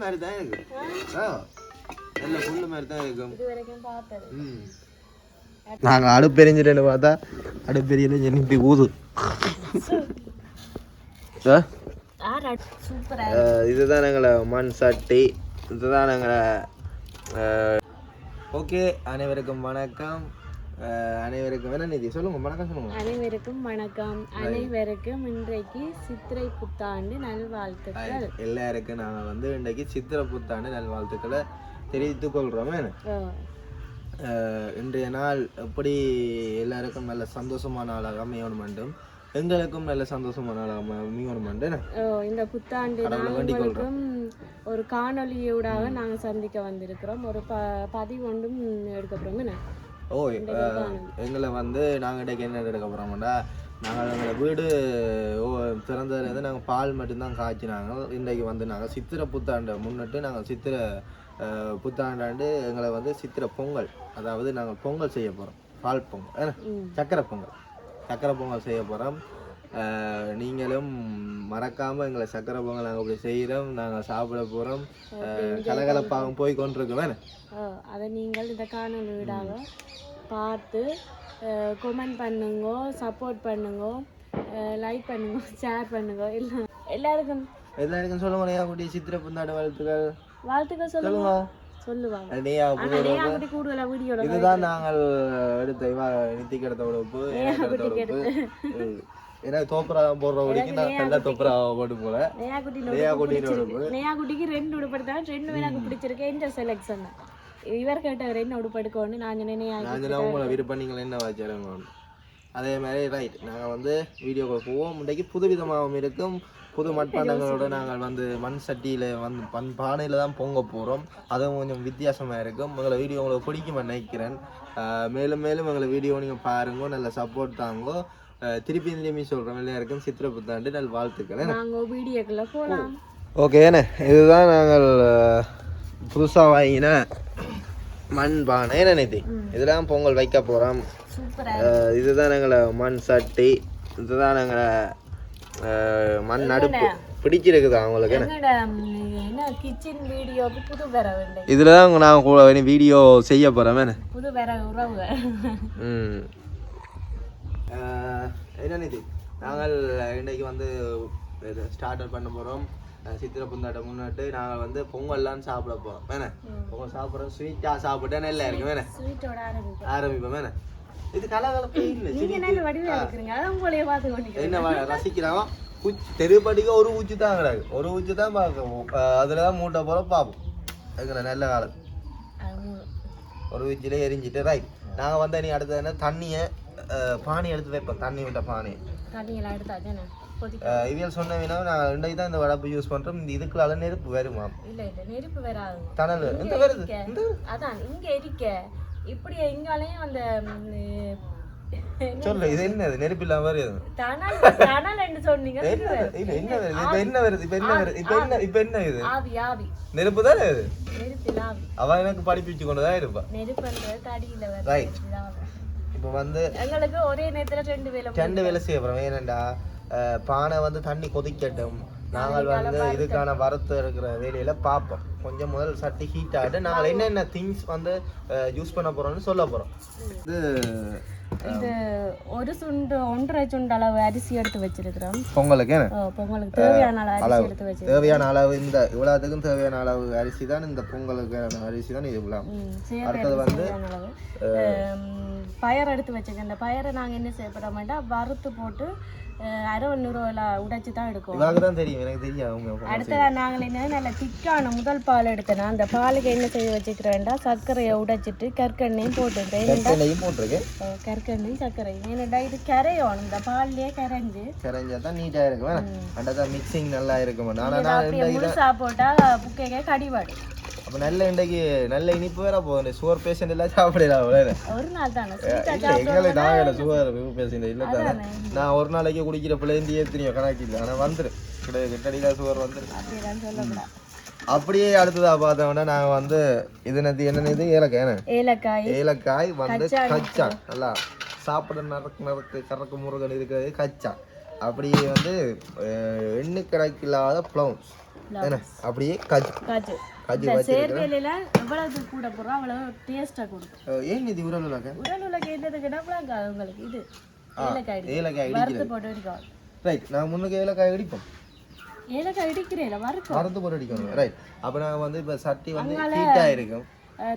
மாதிரி தான் இருக்கு. நல்ல புல்லு மாதிரி தான் இருக்கும். நாங்கள் அடுப்பெரிஞ்சிட்டு பார்த்தா அடுப்பெரியல ஜெனிப்பி ஊது. இதுதான் எங்களை மண் சட்டி. இதுதான் எங்களை. ஓகே, அனைவருக்கும் வணக்கம். அனைவருக்கும் என்ன நிதி சொல்லுங்க, வணக்கம் சொல்லுங்க. அனைவருக்கும் வணக்கம். அனைவருக்கும் இன்றைக்கு சித்திரை புத்தாண்டு நல்வாழ்த்துக்கள். எல்லாருக்கும் நாங்கள் இன்றைக்கு சித்திரை புத்தாண்டு நல்வாழ்த்துக்களை தெரிவித்துக் கொள்றோமே. இன்றைய நாள் எப்படி எல்லாருக்கும் நல்ல சந்தோஷமான நாளாக அமையணும் வேண்டும், எங்களுக்கும் நல்ல சந்தோஷமான நாளாக அமையணும் வேண்டும். இந்த புத்தாண்டு நாளுக்கும் ஒரு காணொலியூடாக நாங்கள் சந்திக்க வந்திருக்கிறோம். ஒரு பதிவு ஒன்றும் எடுக்க போகிறோம். எங்களை நாங்கள் இன்றைக்கு என்ன எடுக்க போகிறோம்டா, நாங்கள் எங்களை வீடு திறந்ததுலேருந்து நாங்கள் பால் மட்டும்தான் காய்ச்சினாங்க. இன்றைக்கு நாங்கள் சித்திரை புத்தாண்டை முன்னிட்டு நாங்கள் சித்திரை புத்தாண்டாண்டு எங்களை சித்திரை பொங்கல், அதாவது நாங்கள் பொங்கல் செய்ய போகிறோம். பால் பொங்கல், சக்கரை பொங்கல் செய்ய போகிறோம். நீங்களும் மறக்காமல் எங்களை சக்கரை பொங்கல் நாங்கள் அப்படி செய்கிறோம், நாங்கள் சாப்பிட போகிறோம். கலகலப்பாகவும் போய் கொண்டிருக்கோம். அதை நீங்கள் இந்த காணொலி வீடாக பார்த்து கமெண்ட் பண்ணுங்க, சப்போர்ட் பண்ணுங்க, லைக் பண்ணுங்க, ஷேர் பண்ணுங்க. எல்லாருக்கும் சொல்லுங்க. நெய்யா குட்டி சித்திரை புத்தாண்டு வாழ்த்துக்கள் சொல்லுங்க. இதுதான் நாங்கள் எடுத்த நித்திக்கிடத்த உழைப்பு. ஏன்னா தோப்புராதான் போடுற உடைக்கு நான் நல்லா தோப்புரா போட்டு போல. நெய்யா குட்டிக்கு 2 உடுப்படுத்தா, 2 எனக்கு பிடிச்சிருக்கேன். இந்த செலக்ஷன் இவர் கேட்டவர் என்ன உடுப்படுக்கோன்னு நான் சொன்னேன். உங்களை விருப்பம் நீங்கள் என்ன வச்சிருங்க. அதே மாதிரி ரைட், நாங்கள் வீடியோக்கு போவோம். இன்றைக்கு புது விதமாகவும் இருக்கும். புது மட்பாண்டங்களோட நாங்கள் மண் சட்டியில் பானையில் தான் பொங்க போகிறோம். அதுவும் கொஞ்சம் வித்தியாசமாக இருக்கும். உங்களை வீடியோ உங்களுக்கு பிடிக்குமா நினைக்கிறேன். மேலும் மேலும் எங்களை வீடியோ நீங்கள் பாருங்க, நல்ல சப்போர்ட் தாங்கோ. திருப்பி சொல்கிறோம், எல்லாருக்கும் சித்திரை புத்தாண்டு நல் வாழ்த்துக்கள். வீடியோக்குள்ள போகலாம். ஓகேண்ணே, இதுதான் நாங்கள் புதுசாக வாங்கின மண் பானை. என்ன நிதி, இதெல்லாம் பொங்கல் வைக்க போகிறோம். இதுதான் எங்களை மண் சட்டி. இதுதான் எங்களை மண் அடுப்பு. பிடிச்சிருக்குதா அவங்களுக்கு? இதுல தான் நான் வீடியோ செய்ய போறேன். என்ன நிதி, நாங்கள் இன்னைக்கு ஸ்டார்ட் பண்ண போறோம். சித்திரை புந்தாட்டை முன்னிட்டு நாங்கள் பொங்கல்லாம் சாப்பிட போறோம். பொங்கல் சாப்பிட்றோம். ஸ்வீட்டா சாப்பிட்டேன் நல்லா இருக்கும். ஆரம்பிப்போம். இது கலகலப்பே இல்லை. என்ன ரசிக்கிறாங்க. தெருப்படிக்க ஒரு ஊச்சி தான் கிடையாது. ஒரு ஊச்சி தான் பார்க்கணும். அதில் தான் மூட்டை போல பார்ப்போம். அதுக்கு நல்ல காலம் ஒரு ஊச்சியில எரிஞ்சிட்டு ரைட். நாங்கள் நீ அடுத்தது என்ன, தண்ணியை பானை எடுத்து வைப்போம். தண்ணி விட்ட பானை இவியல் சொன்னீங்கன்னா நான் இன்றைக்கு தான் இந்த வடப்பு யூஸ் பண்ணுறோம். இந்த இதுக்குள்ள நெருப்பு வருமா? நெருப்பு வராது. தணல் இந்த வருது. அதான் இங்கே எரிக்க இப்படி எங்காலையும் அந்த சொல்லு. இது என்னது நெருப்பு இல்லாம வருது? நெருப்பு தானே இது. அவ எனக்கு படிப்பிச்சு கொண்டுதான் இருப்பா. இப்ப எங்களுக்கு ஒரே நேரத்துல 2 வேலை செய்ய போறோம். ஏனண்டா பானை தண்ணி கொதிக்கட்டும். நாங்கள் இதுக்கான வரத்து இருக்கிற வேலையில பார்ப்போம். கொஞ்சம் முதல் சட்டி ஹீட் ஆகிட்டு நாங்கள் என்னென்ன திங்ஸ் யூஸ் பண்ண போறோம்னு சொல்ல போறோம். இது ஒரு சுண்டு 1.5 சுண்டு அளவு அரிசி எடுத்து வச்சிருக்கிறோம். பொங்கலுக்கு தேவையான அளவு எடுத்து வச்சு தேவையான அளவு இந்த இவ்வளவுக்கும் தேவையான அளவு அரிசி தான். இந்த பொங்கலுக்கு அரிசி தான். இது அடுத்தது பயர் எடுத்து வச்சுக்க. இந்த பயரை நாங்கள் என்ன செய்ய போறோம்னா வறுத்து போட்டு அரைவண்ணூறுல உடைச்சு தான் எடுக்கும். அடுத்த நாங்கள் என்ன நல்ல திக்கான முதல் பால் எடுத்தேன்னா அந்த பாலுக்கு என்ன செய்ய வச்சுக்கிறேன்டா, சர்க்கரையை உடைச்சிட்டு கற்கண்ணையும் போட்டுருக்கேன். கற்கண்ணையும் சர்க்கரையும் ஏன்னா இது கரையும். இந்த பால்லயே கரைஞ்சாதான் நீட்டா இருக்கும். மிக்சிங் நல்லா இருக்கும். முழுசா போட்டா புக்கையே கடிவாடு. அப்போ நல்ல இன்றைக்கு நல்ல இனிப்பு வேற போகுது. சுகர் பேஷண்ட் எல்லாம் சாப்பிடலாம். ஒரு நாள் தானே எங்களுக்கு நான் சுகர் பேஷண்ட் இல்லை தானே. நான் ஒரு நாளைக்கு குடிக்கிற பிள்ளைந்தி எத்தனையோ கணக்கு இல்லை. ஆனால் வந்துடும் கிடையாது சுகர் வந்துடும். அப்படியே அடுத்ததா பார்த்தோம்னா நாங்கள் இது என்னது இது ஏலக்காய் கச்சா நல்லா சாப்பிட நறக்கு கறக்கு முருகன் இருக்கிறது கச்சா. அப்படியே வந்து எண்ணெய் கணக்கில்லாத ப்ளவுன்ஸ் என்ன அப்படியே காஜு காஜு காஜு இந்த வச்சிருக்கேன். சேர்க்கையில எவ்வளவு கூட போடுறோம் அவ்வளவு டேஸ்டா கொடுக்கும். ஏன் இது உரலுலக உடலுலக என்னதுக்குன்னா உங்களுக்கு இது ஏலக்காய் ஏலக்காய் வறுத்து போட்டு அடிக்கும். ரைட் நான் முன்னுக்கு ஏலக்காய் அடிப்போம். ஏலக்காய் அடிக்கிறேன் வறுத்து போட்டு அடிக்கணும். ரைட் அப்போ நாங்கள் வந்து இப்போ சட்டி வந்து ஹீட்டாக இருக்கும்.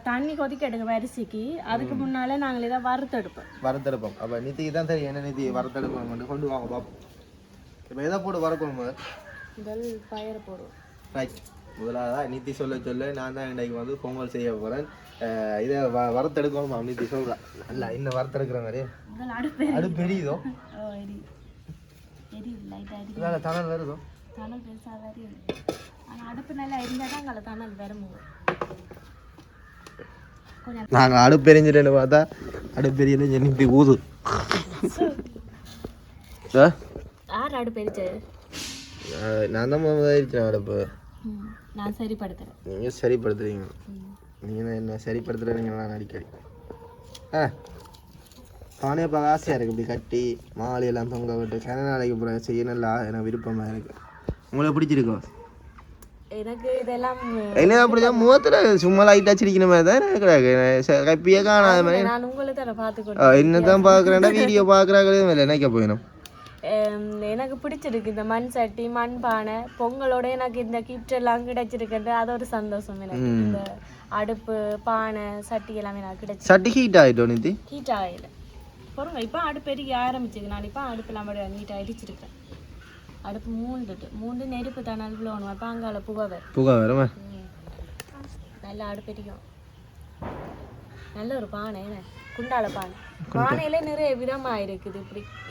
தண்ணி கொதிக்க எடுங்க அரிசிக்கு. அதுக்கு முன்னால நாங்கள் இதை வறுத்தெடுப்போம். அப்போ நிதிக்கு தான் தெரியும் என்ன நிதி வறுத்தெடுப்போம். கொண்டு வாங்க பார்ப்போம். இப்போ எதை போட்டு வறுக்கணும் முதல் பயிரை போடுவோம். ரைட் முதலாக நிதி சொல்ல நான் தான் இன்றைக்கு வந்து பொங்கல் செய்ய போகிறேன். இதை வறுத்தெடுக்கணுமா நிதி சொல்கிறேன். இல்லை இன்னும் வறுத்தெடுக்கிற மாதிரி அடுப்பு எரியுதோ தணல் வருதோ தணல் பெருசாக வரையும். ஆனால் அடுப்பு நல்லா இருந்தால் தான் அங்கே தணல் வரும். நாங்கள் அடுப்பு எரிஞ்சிட்டேன்னு பார்த்தா அடுப்பு எரியல நிதி ஊது. யார் அடுப்பு எரிச்சது? நான் தான் எரிச்சேன் அடுப்பு. நான் சரிப்படுத்துகிறேன். நீங்கள் சரிப்படுத்துறீங்க. நீங்கள் என்ன சரிப்படுத்துறீங்க நான் அடிக்கடி. பானே பார்க்க ஆசையாக இருக்குது. இப்படி கட்டி மாலையெல்லாம் தொங்க விட்டு கிண நாளைக்கு போகிற செய்ய நல்லா எனக்கு விருப்பமாக இருக்குது. உங்களுக்கு பிடிச்சிருக்கோம்? எனக்கு இதெல்லாம் என்ன அப்படிதான் முகத்தில் சும்மா லைட்டாக சிரிக்கிற மாதிரி தான் எனக்கு கப்பியே காணாத மாதிரி. நான் உங்களுக்கு தான் பார்த்துக்கொண்டு என்னதான் பார்க்குறேன்டா வீடியோ பார்க்குறாங்களே இல்லை நினைக்க போயிடும். எனக்கு பிடிச்சிருக்கு இந்த மண் சட்டி மண் பானை. பொங்கலோட எனக்கு இந்த கிஃப்ட் எல்லாம் கிடைச்சிருக்குது. அது ஒரு சந்தோஷம் எனக்கு. இந்த அடுப்பு பானை சட்டி எல்லாமே எனக்கு கிடைச்சி. சட்டி ஹீட் ஆகிட்டோம் நிதி. ஹீட் ஆகல பொருங்க. இப்போ அடுப்பு எரிக்க ஆரம்பிச்சிருக்கு. நான் இப்போ அடுப்பெல்லாம் நீட்டாக அடிச்சிருக்கேன். அடுப்பு மூண்டு நெருப்பு தானே விழுவணும். அப்போ அங்கால புகை வரும். நல்லா அடுப்பு எரிக்கும். நல்ல ஒரு பானை என்ன குண்டால பானையில நிறைய விதமா இருக்குது.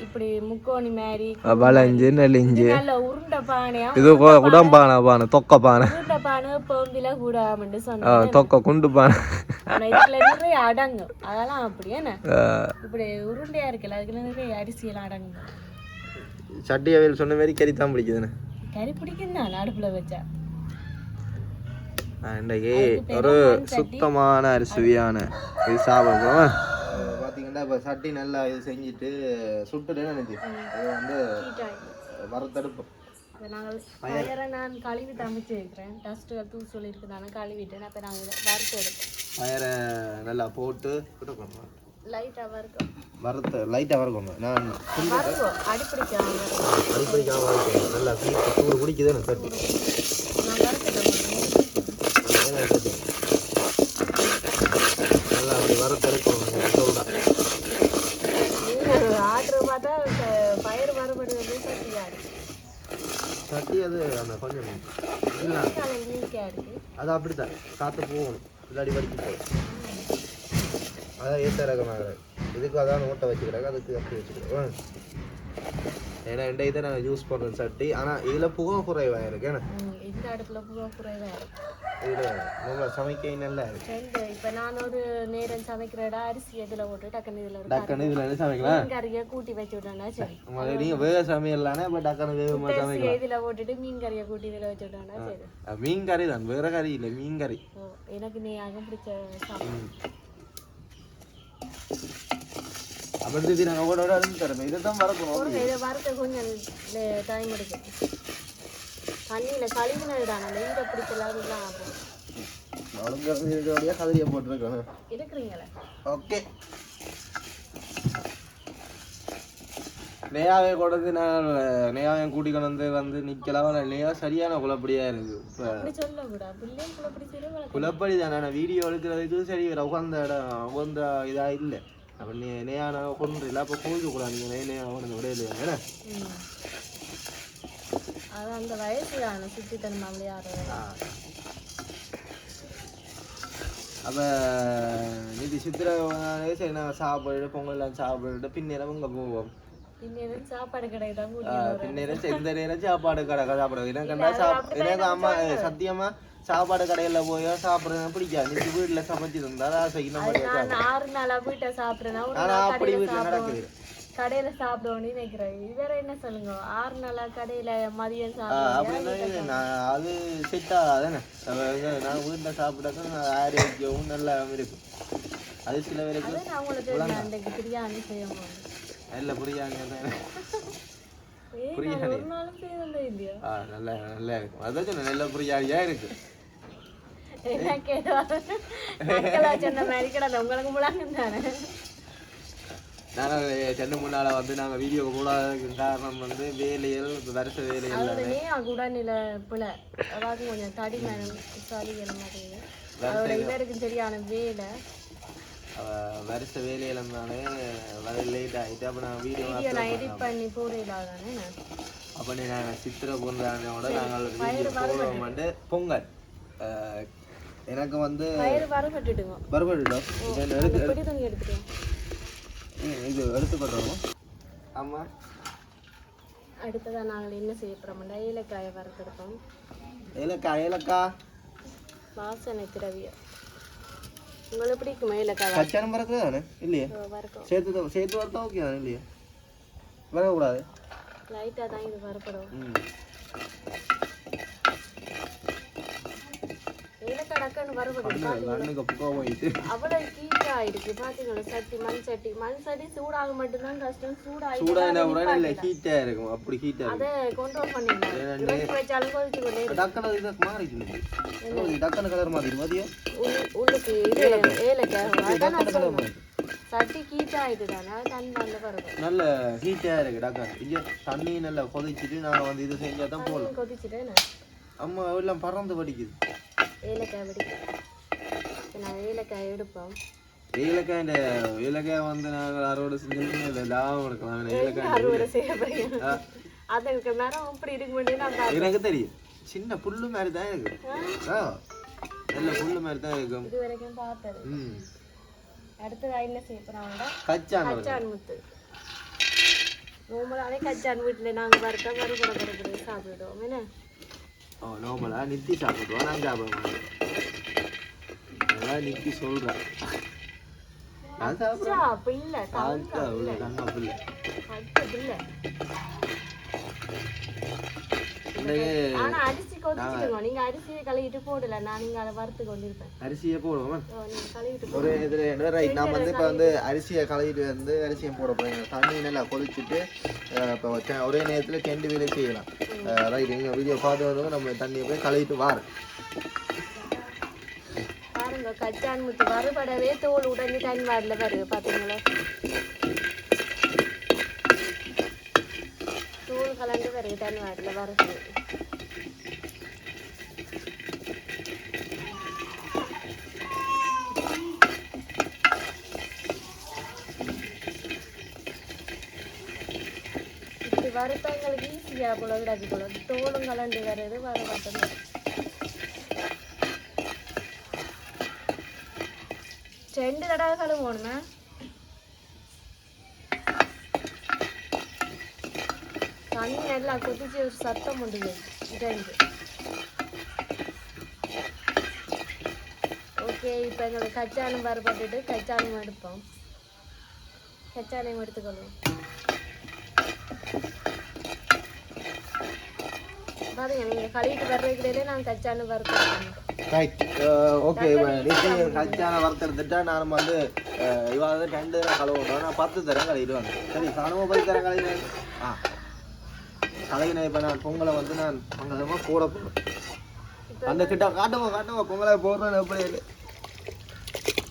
இப்படி முக்கோணி மாதிரி வளைஞ்சு நெளிஞ்சு நல்ல உருண்டை பானையா. இது பானை தொக்க பானை. உருண்டை பானை பொம்பில கூடாமட்டு சொன்னாங்க. தொக்க குண்டு பானை. ஆனா இதுல நிறைய அடங்கும். அதெல்லாம் அப்படி என்ன இப்படி உருண்டையா இருக்குல்ல அதுக்குள்ள நிறைய அரிசி எல்லாம் அடங்கும். சட்டி அவையில் சொன்ன மாதிரி கறி தான் பிடிக்குதுன்னு. கறி பிடிக்கும் தான் அடுப்புல வச்சா. இன்றைக்கு ஒரு சுத்தமான அரிசியான இது சாப்பிடுவோம். பார்த்தீங்கன்னா இப்போ சட்டி நல்லா இது செஞ்சுட்டு சுட்டுட்டேன்னு நினைச்சு அது வந்து வறுத்தெடுப்போம். நான் கழுவி தமிச்சு வைக்கிறேன். டஸ்ட்டுகள் தூள் சொல்லியிருக்குதானே கழுவிட்டேன். அப்போ நாங்கள் வறுத்து எடுப்போம். பயிரை நல்லா போட்டு லைட்டாக வறுக்கும். லைட்டாக வறுக்கணும். நான் அடிப்பிடிக்காம நல்லா சூடு குடிக்குதுன்னு சட்டி நல்லா அப்படி வறுத்தெடுக்கணும். சொல்கிறேன் ஆர்டர் பார்த்தா பயிர் மறுபடியும் சட்டி அது அந்த கொஞ்சம் நீக்காக இருக்குது. அது அப்படித்தான் காற்று போகணும். இல்லாடி வடிச்சு போகும். அதான் ஏற்ற ரகமாக இதுக்கு அதான் ஓட்டை வச்சுக்கிறாங்க. அதுக்கு அப்படி வச்சுக்கிறோம். ஏன்னா இந்த இதை நான் யூஸ் பண்ணுறேன் சட்டி. ஆனால் இதில் புகை குறைவாக இருக்கு. ஏன்னா இந்த அடுப்பில் புகை குறைவாக இருக்கு. இதில் நம்ம சமைக்க நல்லா இருக்கு. இப்போ நான் ஒரு நேரம் சமைக்கிறடா அரிசி இதில் போட்டு டக்குன்னு இதில் சமைக்கலாம். கறியை கூட்டி வச்சு விட்டோம்னா சரி. நீங்கள் வேக சமையலானே இப்போ டக்குன்னு வேகமாக சமைக்கலாம். இதில் போட்டுட்டு மீன் கறியை கூட்டி இதில் வச்சு விட்டோம்னா சரி. மீன் கறி தான் வேற கறி இல்லை மீன் கறி. எனக்கு நீ ஆகும் பிடிச்ச சாப்பிடும். அப்படி நாங்கள் ஓட தரணும். இதை தான் வறுக்கணும். இதை வறுத்த கொஞ்சம் டைம் எடுக்கும். தண்ணியில் கழுவினதுதானே நெய்யை பிடிச்சலாம் கதிரியை போட்டுருக்கோம் இருக்கிறீங்களே. ஓகே நேயாவே கொண்டு நான் நேயாவையும் கூட்டிக்கொண்டு வந்து நிற்கலாம். நேயா சரியான குழப்படியாக இருக்குது. சொல்லக்கூடாது குழப்படி தானே. நான் வீடியோ எடுக்கிறதுக்கு சரி உகந்த இடம் உகந்த இதாக இல்லை. அப்போ நேயா நாங்கள் கொண்டு இல்லை. அப்போ கூடாது. நீங்கள் நேயா உனக்கு விடையில ஏன்னா அது அந்த வயசுல சுற்றி தன்மை விளையாடுறது. அப்போ நிதி சித்திரை சரி நாங்கள் சாப்பிட்டு பொங்கல்லாம் சாப்பிட்டு பின்னேரம் இங்கே போவோம். பின்னேரம் சாப்பாடு கடை தான். பின்னேரம் எந்த நேரம் சாப்பாடு கடை சாப்பிடுவோம். எனக்கு அம்மா சத்தியமா சாப்பாடு கடையில் போய் சாப்பிட்றது பிடிக்காது. நீ வீட்டில் சமைச்சு தந்தால் ஆசைக்கு 6 நாளாக வீட்டை சாப்பிட்றேன்னா அப்படி வீட்டில் நடக்குது. கடையில சாப்பிடுவோம்னு நினைக்கிறேன். வேற என்ன சொல்லுங்க 6 நாளா கடையில மதியம் சாப்பிடுவோம். அது செட் ஆகாதானே. நான் வீட்டில் சாப்பிட்டாக்க ஆரோக்கியமும் நல்லா இருக்கும். அது சில பேருக்கு அவங்களுக்கு பிரியாணி செய்யணும். இல்லை பிரியாணி பிரியாணி ஒரு நாளும் செய்தது இல்லையா நல்லா நல்லா இருக்கும் அதான் சொன்னேன் நல்ல பிரியாணியா இருக்கு எனக்கு மக்களா சொன்ன மாதிரி கிடந்த உங்களுக்கு முழங்கு தானே நாங்கள் சென்னை முன்னால வந்து நாங்கள் வீடியோ போடாததுக்கு காரணம் வந்து வேலைகள் வருஷ வேலைகள் அதுலயே உடல்நில பிள்ளை அதாவது கொஞ்சம் தடி மேடம் சாலிகள் மாதிரி அதோட இவருக்கு சரியான வேலை வருஷ வேலையில இருந்தாலே வர லேட் ஆகிட்டு அப்போ நான் வீடியோ நான் எடிட் பண்ணி போடுறதானே அப்போ நாங்கள் சித்திரை பொருளானோட நாங்கள் போடுவோம் வந்து பொங்கல் எனக்கு வந்து வரப்பட்டுடுங்க வரப்பட்டுட்டோம் எடுத்துட்டோம் இது எடுத்துக்கொண்டோம் ஆமாம் அடுத்ததான் நாங்கள் என்ன செய்ய போகிறோம்னா ஏலக்காயை வறுத்தெடுப்போம் ஏலக்காய் வாசனை திரவியம் உங்களுக்கு பிடிக்குமா ஏலக்காய் கச்சானம் வறுக்கிறது தானே இல்லையே வறுக்கும் சேர்த்து வறுத்தா ஓகே தானே இல்லையே வரக்கூடாது லைட்டாக தான் இது வறுப்படும் ஏலக்காய் டக்குன்னு வறுபடுது அவ்வளோ ஹீட் ஆயிருக்கு பார்த்தீங்களா சட்டி மண் சட்டி சூடாக மட்டும்தான் கஷ்டம் சூடாகி ஹீட்டாக இருக்கும் அப்படி ஹீட்டாக அதை கண்ட்ரோல் பண்ணிடலாம் வச்சாலும் கொதிச்சு கொண்டே டக்குனு கலர் மாதிரி மதியம் உள்ளுக்கு இது ஏலக்காய் சட்டி ஹீட் ஆயிட்டு தானே தண்ணி நல்ல பருவம் நல்ல ஹீட்டாக இருக்கு டக்குனு இங்கே தண்ணி நல்லா கொதிச்சுட்டு நாங்கள் வந்து இது செஞ்சால் தான் போகலாம் கொதிச்சுட்டேன் அம்மா எல்லாம் பறந்து படிக்குது ஏலக்காய் வெடிக்கும் நான் ஏலக்காய் எடுப்போம் ஏலக்காய் வந்து நாங்கள் அறுவடை செஞ்சு லாபம் எடுக்கலாம் ஏலக்காய் அறுவடை செய்ய அதுக்கு மரம் அப்படி இருக்க முடியும் எனக்கு தெரியும் சின்ன புல்லு மாதிரி தான் இருக்கு நல்ல புல்லு மாதிரி தான் இருக்கும் இது வரைக்கும் பார்த்தது அடுத்தது என்ன செய்ய போறாங்க கச்சான் முத்து நோம்பலாவே கச்சான் வீட்டில் நாங்கள் வறுத்தா வறுபட சாப்பிடுவோம் என்ன நோம்பலா நித்தி சாப்பிடுவோம் நான் சாப்பிட மாட்டேன் நித்தி சொல்றேன் நான் ஆனா அரிசி கொதிச்சிடுங்க நீங்க அரிசியை கழுவிட்டு போடல நான் நீங்க அதை வறுத்து கொண்டிருப்பேன் அரிசியை போடுவோம் நீங்க கழுவிட்டு ஒரு இதுல ரைட் நான் வந்து இப்போ வந்து அரிசியை கழுவிட்டு வந்து அரிசியை போட போறேன் தண்ணி நல்லா கொதிச்சுட்டு இப்போ ஒரே நேரத்தில் 2 வேலை செய்யலாம் ரைட் எங்கள் வீடியோ பார்த்து வந்து நம்ம தண்ணியை போய் கழுவிட்டு வாரம் பாருங்க கச்சான் முத்து வறுபடவே தோல் உடனே தண்ணி வாடல பாருங்க பாத்தீங்களா தோல் கலந்து பாருங்க தண்ணி வாடல வறுத்து வறுத்தா எங்களுக்கு ஈஸியா போல விடாது போல தோலும் கலந்து வர்றது வர மாட்டோம் ரெண்டு தடவை கழுவோணுமே தண்ணி நல்லா கொதிச்சு ஒரு சத்தம் உண்டு ரெண்டு ஓகே இப்போ எங்களுக்கு கச்சானம் வரப்பட்டுட்டு கச்சானம் எடுப்போம் கச்சானம் எடுத்துக்கொள்வோம் பாருங்க நீங்க கழுவிட்டு வர்றதுக்கிடையிலே நான் கச்சானம் வறுத்து ரைட் ஓகே கச்சான வறுத்தெடுத்துட்டா நான் வந்து இவாவது 2 தரம் கழுவுறோம் நான் 10 தரம் கழுவிடுவாங்க சரி சாணமாக 10 தரம் கழுவினேன் கழுவினேன் இப்போ நான் பொங்கலை வந்து நான் அங்கே போட போகிறேன் அந்த கிட்ட காட்டுவோம் பொங்கலை போடுறேன் எப்படி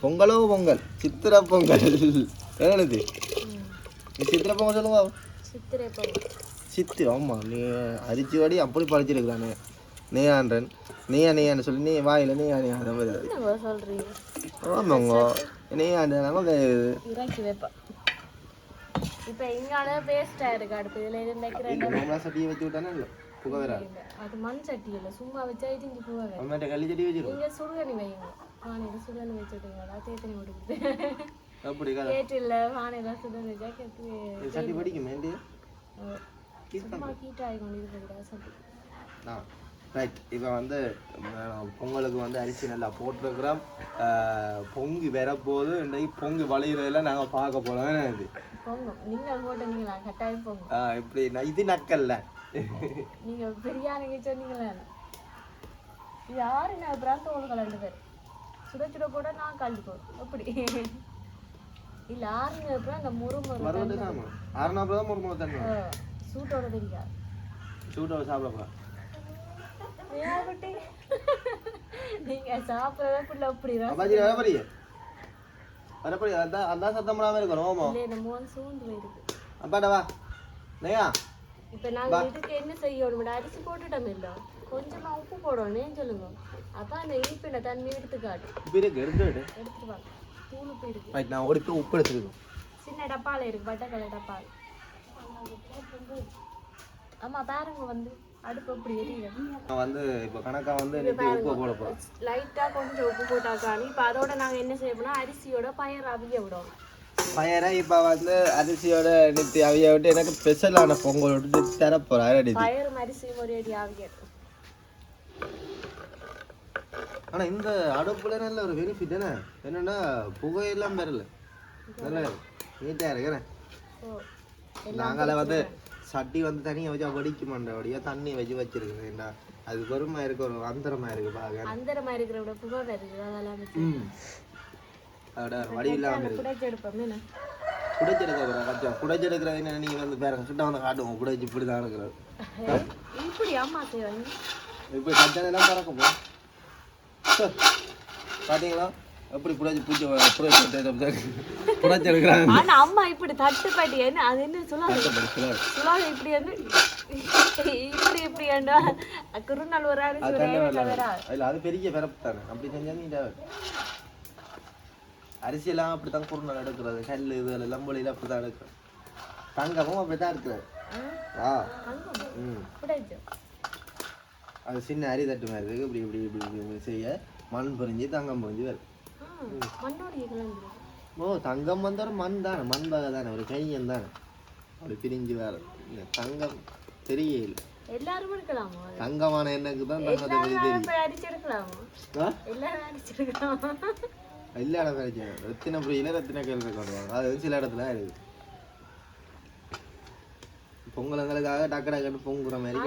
பொங்கலோ பொங்கல் சித்திரை பொங்கல் என்னது நீ சித்திரை பொங்கல் சொல்லுவா சித்திரை பொங்கல் சித்திரை ஆமாம் நீ அரிசி வாடி அப்படி படிச்சிருக்கிறானே நெய்யான்றன் நெய்யான்னு சொல்லி நீ வாயில் நெய்யா அந்த மாதிரி சொல்றீங்க ஆமாங்க நெய்யாண்டு இறக்கி வைப்பேன் இப்போ இங்கால வேஸ்ட்டாக இருக்கு அடுப்பு இதில் இருந்த சட்டியை வச்சு விட்டானே இல்லை புகை வேற அது மண் சட்டி இல்லை சும்மா வச்சா இடிஞ்சு புகை வேற அம்மாட்ட கள்ளி சட்டி வச்சிருக்கோம் நீங்கள் சுடுதண்ணி வைங்க வானியில் சுடுதண்ணி வச்சுட்டீங்களா தேத்தனி கொடுக்குது அப்படி கேட்டு இல்லை வானியில் சுடுதண்ணி வச்சா கேட்டு சட்டி படிக்குமே சும்மா ஹீட் ஆகி கொண்டு இருக்கக்கூடாது சட்டி ரைட் இப்போ வந்து பொங்கலுக்கு வந்து அரிசி நல்லா போட்டிருக்கிறோம் பொங்கி வரப்போது இன்றைக்கு பொங்கி வளைகிறதெல்லாம் நாங்கள் பார்க்க போகிறோம் இது பொங்கும் நீங்கள் போட்டீங்களா கட்டாயம் பொங்கும் இப்படி இது நக்கல்ல நீங்கள் பிரியாணிக்கு சொன்னீங்களா யாரு நான் அப்புறம் தோல் கலந்து பேர் சுட கூட நான் கலந்து போகிறேன் அப்படி இல்லை ஆறுங்க அப்புறம் அந்த முறுமுறு ஆறுனா அப்புறம் தான் முறுமுறு தண்ணி சூட்டோட தெரியாது சூட்டோட சாப்பிடப்பா நீங்க சாப்பிடவே புள்ள அப்படிதான் அப்பாஜி வரப்படியே வரப்படி அதான் சத்தம் பண்ணாம இருக்கணும் ஓமோ இல்லை இந்த மோன் சூண்டு போயிருக்கு அப்பாடா வா நையா இப்போ நாங்கள் இதுக்கு என்ன செய்யணும் அரிசி போட்டுட்டோம் இல்லை கொஞ்சமா உப்பு போடணும் சொல்லுங்க அப்போ அந்த இனிப்பின தண்ணி எடுத்து காட்டு உப்பு இருக்கு எடுத்துட்டு வா தூள் உப்பு இருக்கு ரைட் நான் ஓடி போய் உப்பு எடுத்துக்கணும் சின்ன டப்பால இருக்கு பட்டக்கலை டப்பால் ஆமா பாருங்க வந்து அடுப்பு எப்படி எரியுது நான் வந்து இப்போ கணக்கா வந்து இன்னைக்கு உப்பு போட போறோம் லைட்டா கொஞ்சம் உப்பு போட்டாக்கானி இப்போ அதோட நாங்க என்ன செய்யணும்னா அரிசியோட பயர் அவிய விடுவோம் பயரை இப்போ வந்து அரிசியோட நிறுத்தி அவிய விட்டு எனக்கு ஸ்பெஷலான பொங்கல் விட்டு தர போகிறேன் பயரும் அரிசியும் ஒரு அடி அவிய ஆனால் இந்த அடுப்புல நல்ல ஒரு பெனிஃபிட் என்ன என்னன்னா புகையெல்லாம் பெறல நல்ல நீட்டாக இருக்கிறேன் நாங்களே வந்து சட்டி வந்து தனியாக வச்சா வடிக்க மாட்டோம் தண்ணி வச்சு வச்சிருக்கேன் என்ன அது பெருமா இருக்கு ஒரு அந்தரமா இருக்கு பாக்க அந்தரமா இருக்கிற விட புகை வருது அதெல்லாம் அதோட வடிவில்லாம இருக்கு குடைச்செடுக்கிறது என்ன நீங்க வந்து பேர கிட்ட வந்து காட்டுவோம் குடைச்சி இப்படி தான் இருக்கிறது இப்படி அம்மா செய்வாங்க இப்படி கச்சான எல்லாம் பறக்கும் பாத்தீங்களா எப்படி புடைச்சி பூச்சி புடைச்செடுக்கிறாங்க ஆனா அம்மா இப்படி தட்டுப்பாட்டி என்ன அது என்ன சொல்லாது இப்படி வந்து இப்படி இப்படி ஏண்டா குறுநாள் ஒரு இல்ல அது பெரிய பிறப்பு தானே அப்படி செஞ்சா நீ அரிசியெல்லாம் அப்படித்தான் குறுநாள் எடுக்கிறது கல் இது லம்பொழியில அப்படித்தான் எடுக்கிறது தங்கமும் அப்படித்தான் இருக்கிறது அது சின்ன அரி தட்டு மாதிரி இருக்கு இப்படி இப்படி இப்படி இப்படி செய்ய மண் பொறிஞ்சு தங்கம் பொறிஞ்சு வருது ஓ தங்கம் வந்த ஒரு மண் தானே மண் வகை தானே ஒரு கையன் தானே அப்படி பிரிஞ்சு வேற தங்கம் தெரிய இல்லை எல்லாரும் எடுக்கலாமா தங்கமான எண்ணெய்க்கு தான் தங்கத்தை எல்லா இடம் கிடைக்கும் ரத்தின புரியில ரத்தின கேள்வி கொண்டுவாங்க அது சில இடத்துல இருக்கு பொங்கலுங்களுக்காக டக்கு டக்குன்னு பொங்குற மாதிரி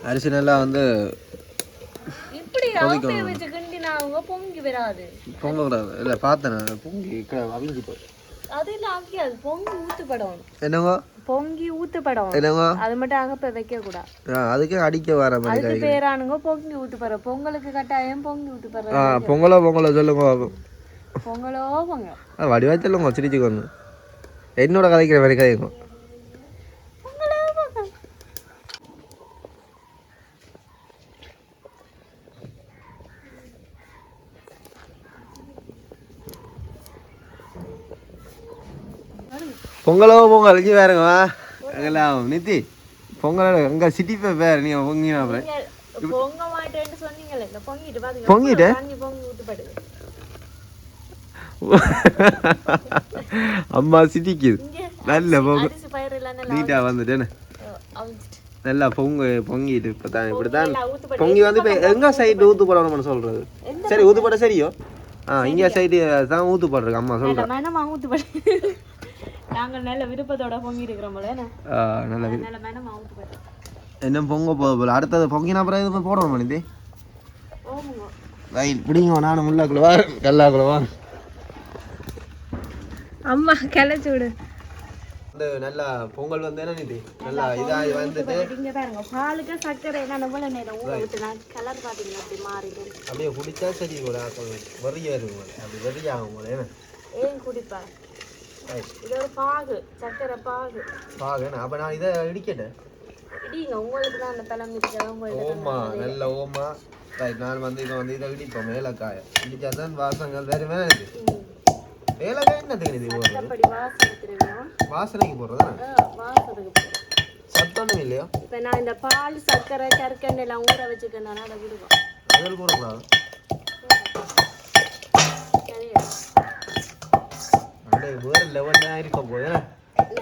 அரிசி நல்லா வந்து பொங்கி வராது பொங்க கூடாது இல்லை பார்த்தேன் பொங்கி அவிஞ்சு போய் பொங்கி ஊத்துப்படும் என்னங்க பொங்கி ஊத்துப்படும் என்னங்க அது மட்டும் அகப்ப வைக்க கூடாது அதுக்கே அடிக்க வர மாதிரி அதுக்கு பேரானுங்க பொங்கி ஊத்துப்பற பொங்கலுக்கு கட்டாயம் பொங்கி ஊத்துப்பற பொங்கலோ சொல்லுங்க பொங்கலோ பொங்க வடிவா சொல்லுங்க சிரிச்சுக்கோங்க என்னோட கதைக்கிற மாதிரி கதைக்கும் பொங்கல் அழிஞ்சு வேறுங்க எல்லாம் நித்தி பொங்கலோட எங்க சிட்டி பேர் நீங்க பொங்கினா பொங்க மாட்டேன்னு சொன்னீங்களே பொங்கிட்டு பாருங்க பொங்கிட்டு பொங்கி ஊத்துப்படுது அம்மா சிட்டிக்குது நல்ல பொங்க நீட்டா வந்துட்டேன்னு நல்லா பொங்கிட்டு இப்பதான் இப்படித்தான் பொங்கி வந்து இப்போ எங்க சைடு ஊத்து போடணும்னு சொல்றது சரி ஊத்துப்பட சரியோ இங்க சைடு தான் ஊத்து போடுறது அம்மா சொல்றேன் நாங்கள் நல்ல விருப்பத்தோட பொங்கி இருக்கிறோம்ல என்ன பொங்க போல அடுத்தது பொங்கினா அப்புறம் இது போடணும் மனிதே வயல் பிடிங்க நானும் முள்ளாக்குள்ளவா கல்லாக்குள்ளவா அம்மா கிளச்சி விடு நல்லா பொங்கல் வந்து என்ன நிதி நல்லா இதாகி வந்துட்டு இங்க பாருங்க பாலுக்கு சர்க்கரை என்ன போல நேரம் ஊற விட்டு நான் கலர் பாத்தீங்கன்னா அப்படி மாறிடு அப்படியே குடிச்சா சரி கூட வெறியா இருக்கும் அப்படி வெறியாகும் போல ஏன் குடிப்பா இது ஒரு பாகு சர்க்கரை பாகு அப்ப நான் இதை இடிக்கட்டேன் இடிங்க உங்களுக்கு தான் அந்த பழம் இருக்கிறது ஓமா நல்ல ஓமா ரைட் நான் வந்து இதை இடிப்போம் ஏலக்காயை இடிச்சா தான் வாசங்கள் வேற வேற இருக்கு ஏலக்காய் என்ன தெரியுது வாசனைக்கு போடுறதா சத்தம் இல்லையோ இப்போ நான் இந்த பால் சர்க்கரை கற்கண்டு எல்லாம் ஊற வச்சுக்கேன் அதை விடுவோம் அதில் போடக்கூடாது வேறு லெவலில் இருக்க போது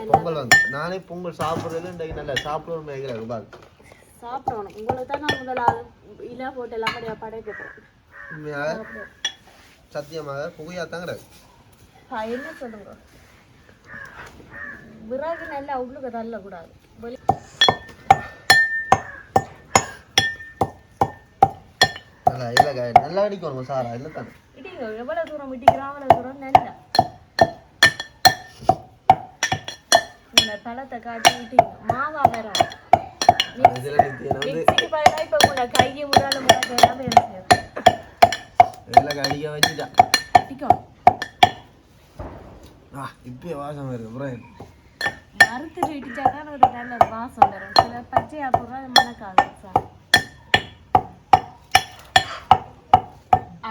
பொங்கல் வந்து நானே பொங்கல் சாப்பிட்றது இன்றைக்கு நல்லா சாப்பிடணும் நினைக்கிறேன் பாரு சாப்பிடணும் உங்களுக்கு தான் நான் முதல்ல இலை போட்டு எல்லாம் படைக்கிறேன் உண்மையாக சத்தியமாக புகையாத்தாங்கிறாரு என்ன சொல்லுங்க விறகு நல்லா உள்ளுக்கு தள்ளக்கூடாது நல்லா இல்லை நல்லா அடிக்கணும் சாரா இல்லை தானே இடிங்க எவ்வளோ தூரம் இடிக்கிறோம் அவ்வளோ தூரம் நல்லா அந்த பழத்தை காட்டி விட்டீங்க மாவா வரும் மிக்ஸிக்கு பதிலாக இப்போ கூட கையை முறால முறால வேலை செய்யும் இதெல்லாம் அடிக்க வச்சுட்டா அடிக்கும் இப்போ வாசம் இருக்கு அப்புறம் மறுத்துட்டு இடிச்சா தான் ஒரு நல்ல வாசம் வரும் சில பச்சையா போடுறா அது மணக்காது சார்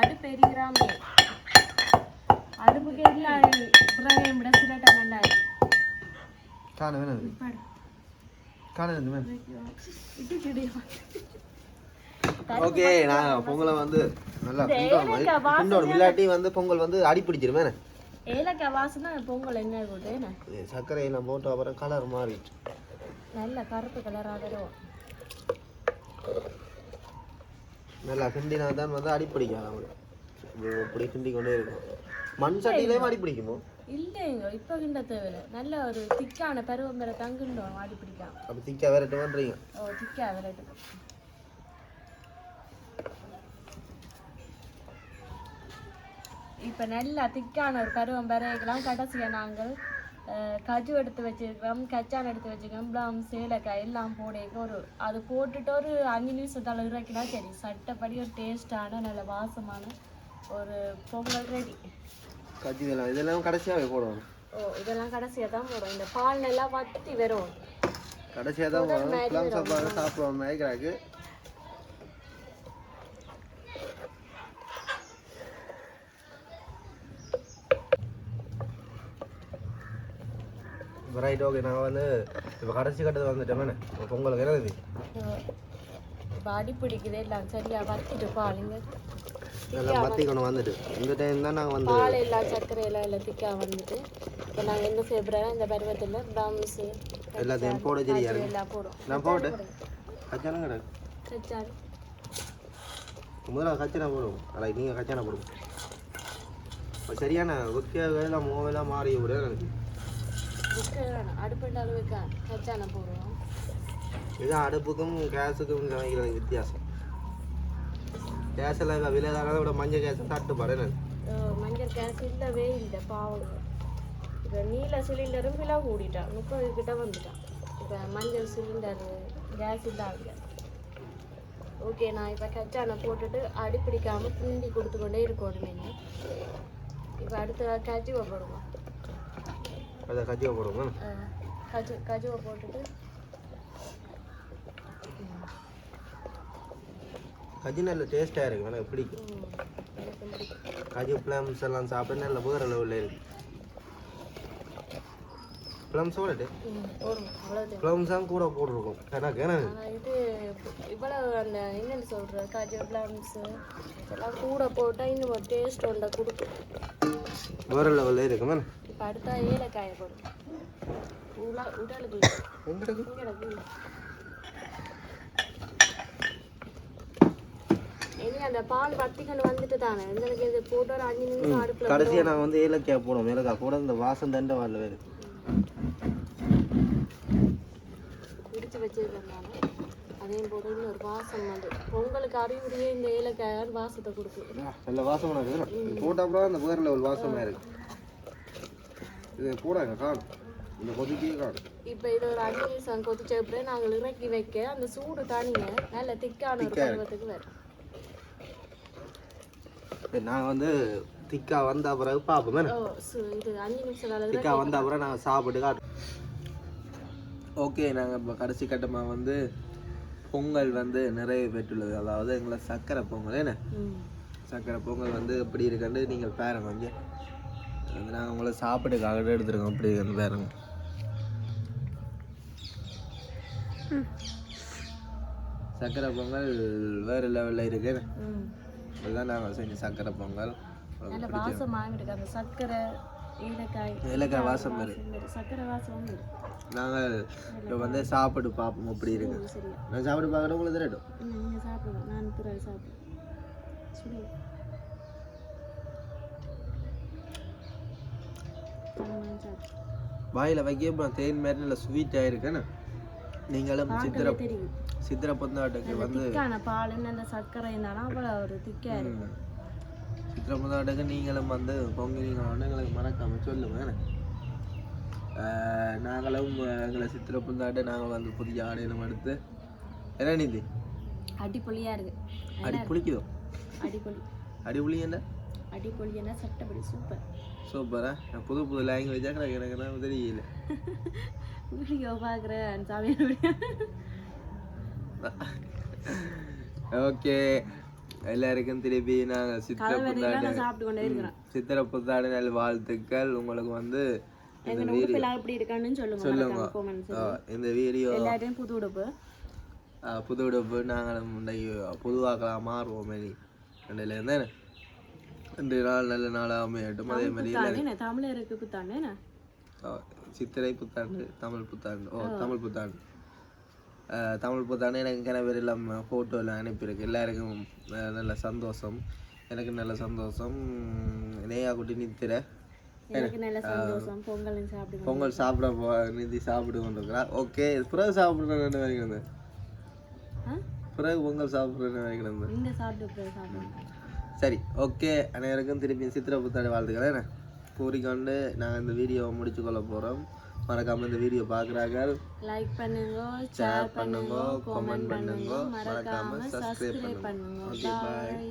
அடுப்பு எரிகிறாமே அடுப்புக்கு எல்லாம் புறவையும் விட சில டமண்டாய் காண வேணும் காண வேணும் ஓகே நான் பொங்கலை வந்து நல்லா குண்டோட விளையாட்டி வந்து பொங்கல் வந்து அடி பிடிச்சிருமே ஏலக்காய் வாசனை பொங்கல் என்ன போட்டு சர்க்கரையெல்லாம் போட்டு அப்புறம் கலர் மாறிட்டு நல்ல கருப்பு கலராக வரும் நல்லா கிண்டினா தான் வந்து அடி பிடிக்கும் இப்படி கிண்டி கொண்டே இருக்கும் மண் சட்டியிலேயும் அடி பிடிக்குமோ இல்லைங்க இப்போ கிண்ட தேவையில்லை நல்ல ஒரு திக்கான பருவம் வேற தங்குண்டோம் அடி பிடிക്കാം அப்போ திக்கா விரட்டு பண்ணுறீங்க ஓ திக்கா விரட்டு இப்போ நல்லா திக்கான ஒரு பருவம் வரைக்கலாம் கடைசியாக நாங்கள் கஜு எடுத்து வச்சுருக்கோம் கச்சான் எடுத்து வச்சுருக்கோம் பிளாம் சேலக்காய் எல்லாம் போடையும் ஒரு அது போட்டுட்டு ஒரு 5 நிமிஷத்தால் இறக்கினா சரி சட்டப்படி ஒரு டேஸ்டான நல்ல வாசமான ஒரு பொங்கல் ரெடி கஜு இதெல்லாம் கடைசியாகவே போடுவோம் ஓ இதெல்லாம் கடைசியாக தான் போடுவோம் இந்த பால் நல்லா வத்தி வரும் கடைசியாக தான் போடுவோம் சாப்பிடுவோம் மேய்க்கிறாக்கு ரைட் ஓகே நான் வந்து இப்போ கடைசி கட்டத்தில் வந்துட்டேன் பொங்கலுக்கு என்னது இப்போ அடி பிடிக்குது எல்லாம் சரியா வத்திட்டு பாலுங்க நல்லா வத்திக்கணும் வந்துட்டு இந்த டைம் தான் நாங்கள் வந்து பால் எல்லாம் சர்க்கரை எல்லாம் திக்கா வந்துட்டு இப்போ நாங்கள் என்ன செய்யப்படுறோம் இந்த பருவத்தில் ப்ரௌன்ஸு எல்லாத்தையும் போட சரியா எல்லாம் போடும் நான் போட்டு கச்சானம் கிடக்கு கச்சான் முதல்ல கச்சானா போடுவோம் அல்ல நீங்கள் கச்சானா போடுவோம் இப்போ சரியான வெக்கையெல்லாம் மூவெல்லாம் மாறி விட எனக்கு அடுப்பு அளவுக்கு கச்சான போடுவோம் இதுதான் அடுப்புக்கும் கேஸுக்கும் சமைக்கிறது வித்தியாசம் கேஸ் எல்லாம் விலை தானதை விட மஞ்சள் கேஸ் தட்டுப்பாடு மஞ்சள் கேஸ் இல்லவே இல்லை பாவங்க இப்போ நீல சிலிண்டரும் விலை கூடிட்டான் 30 கிட்ட வந்துட்டான் இப்போ மஞ்சள் சிலிண்டர் கேஸ் இல்லாத ஓகே நான் இப்போ கச்சானை போட்டுட்டு அடிப்பிடிக்காமல் கிண்டி கொடுத்து கொண்டே இருக்கணுமே இப்போ அடுத்த கஜுவை போடுவோம் அதை கஜுவை போடுவோம் கஜுவை போட்டுட்டு கஜு நல்ல டேஸ்ட்டாக இருக்குது எனக்கு பிடிக்கும் கஜு ப்ளம்ஸ் எல்லாம் சாப்பிட நல்ல வேறு லெவலில் இருக்கு ப்ளம்ஸ் போட்டு ப்ளம்ஸ் தான் கூட போட்டிருக்கோம் எனக்கு இது இவ்வளவு அந்த என்னென்னு சொல்கிற கஜு ப்ளம்ஸு இதெல்லாம் கூட போட்டால் இன்னும் ஒரு டேஸ்ட் ஒன்றை கொடுக்கும் வேறு லெவலில் இருக்கு மேம் இப்போ அடுத்தா ஏலக்காயை போடும் உடலுக்கு இனி அந்த பால் வத்திக்கணும் வந்துட்டு தானே எங்களுக்கு இது போட்டு ஒரு 5 நிமிஷம் அடுப்பில் கடைசியாக நான் வந்து ஏலக்காய் போடுவோம் ஏலக்காய் போட இந்த வாசம் தண்டை வரல வேறு பிடிச்சி வச்சிருக்கனால அதையும் போட்டு இன்னொரு வாசம் வந்து பொங்கலுக்கு அறிகுறியே இந்த ஏலக்காயால் வாசத்தை கொடுக்கும் நல்ல வாசமாக இருக்குது போட்ட அப்புறம் அந்த வேறு லெவல் வாசமாக இருக்குது இது போடாங்க காணும் இந்த கொதிக்கே காணும் இப்போ இது ஒரு 5 நிமிஷம் கொதிச்ச அப்புறம் நாங்கள் இறக்கி வைக்க அந்த சூடு தானிங்க நல்ல திக்கான ஒரு பருவத்துக்கு வரும் நாங்கள் வந்து திக்கா வந்த பிறகு பார்ப்போம் இது 5 நிமிஷம் திக்கா வந்த அப்புறம் நாங்கள் சாப்பிட்டு காட்டுவோம் ஓகே நாங்கள் இப்போ கடைசி கட்டமாக வந்து பொங்கல் வந்து நிறைவு பெற்றுள்ளது அதாவது எங்களை சர்க்கரை பொங்கல் என்ன சர்க்கரை பொங்கல் வந்து எப்படி இருக்குன்னு நீங்கள் பாருங்க கொஞ்சம் வந்து நாங்கள் உங்களை சாப்பிட்டுக்காக எடுத்துருக்கோம் அப்படி வந்து பாருங்க சர்க்கரை பொங்கல் வேறு லெவலில் இருக்கு இதுதான் நாங்கள் செஞ்ச சர்க்கரை பொங்கல் நல்ல வாசமாக இருக்கு அந்த சர்க்கரை ஏலக்காய் வாசம் மாதிரி சர்க்கரை வாசம் நாங்கள் இப்போ வந்து சாப்பிட்டு பார்ப்போம் அப்படி இருக்கு நான் சாப்பிட்டு பார்க்கணும் உங்களுக்கு தரட்டும் நீங்கள் சாப்பிடுவோம் நான் பிறகு சாப்பிடுவேன் வாயில் வைக்க தேன் மாதிரி நல்ல ஸ்வீட்டாக இருக்குன்னு நீங்களும் சித்திரை பொந்தாட்டுக்கு வந்து பாலுன்னு அந்த சர்க்கரை இருந்தாலும் அவ்வளோ ஒரு திக்காக இருக்கும் சித்திரை பொந்தாட்டுக்கு நீங்களும் வந்து பொங்கினீங்கன்னா எங்களுக்கு மறக்காம சொல்லுங்க நாங்களும் எங்களை சித்திரை புத்தாண்டு நாங்கள் வந்து புதிய ஆடையிலும் எடுத்து என்ன நீதி அடிப்பொலியா இருக்கு. அடி புளிக்குதோ? அடிப்பொலி. அடிப்புளி என்ன? அடிப்பொலி என்ன சட்டப்படி சூப்பர். சூப்பரா. புது புது லாங்குவேஜாக எனக்கு தான் தெரியல. வீடியோ பார்க்குறேன் சாமி. ஓகே, எல்லாருக்கும் திருப்பி நாங்கள் சித்திரை புத்தாண்டு சித்திரை புத்தாண்டு நல்ல வாழ்த்துக்கள். உங்களுக்கு வந்து இந்த வீடியோ சொல்லுங்க. இந்த வீடியோ எல்லாத்தையும் புது உடுப்பு நாங்களும் இன்றைக்கு புதுவாக்கலாம் மாறுவோம். மாரி ரெண்டுலேருந்து ரெண்டு நாள் நல்ல நாளாக அமையட்டும். அதே மாதிரி தமிழருக்கு புத்தாண்டு சித்திரை புத்தாண்டு தமிழ் புத்தாண்டு. தமிழ் புத்தாண்டு தமிழ் புத்தாண்டு எனக்கு கிணவர் எல்லாம் ஃபோட்டோ எல்லாம் அனுப்பியிருக்கு. எல்லாருக்கும் நல்ல சந்தோஷம். எனக்கு நல்ல சந்தோஷம். நேயா குட்டி நித்திர பொங்கல் சாப்பிட நிதி சாப்பிட்டு கொண்டிருக்கிறா. ஓகே, பிறகு சாப்பிட்றேன்னு வரைக்கிறது. பிறகு பொங்கல் சாப்பிட்றேன்னு வரைக்கிறது. சரி, ஓகே. அனைவருக்கும் திருப்பி சித்திரை புத்தாண்டு வாழ்த்துக்களை கூறிக்கொண்டு நாங்கள் இந்த வீடியோவை முடிச்சு கொள்ள போகிறோம். மறக்காம இந்த வீடியோ பார்க்குறாங்க லைக் பண்ணுங்க, ஷேர் பண்ணுங்க, கமெண்ட் பண்ணுங்க, மறக்காம சப்ஸ்கிரைப் பண்ணுங்க. ஓகே, பாய்.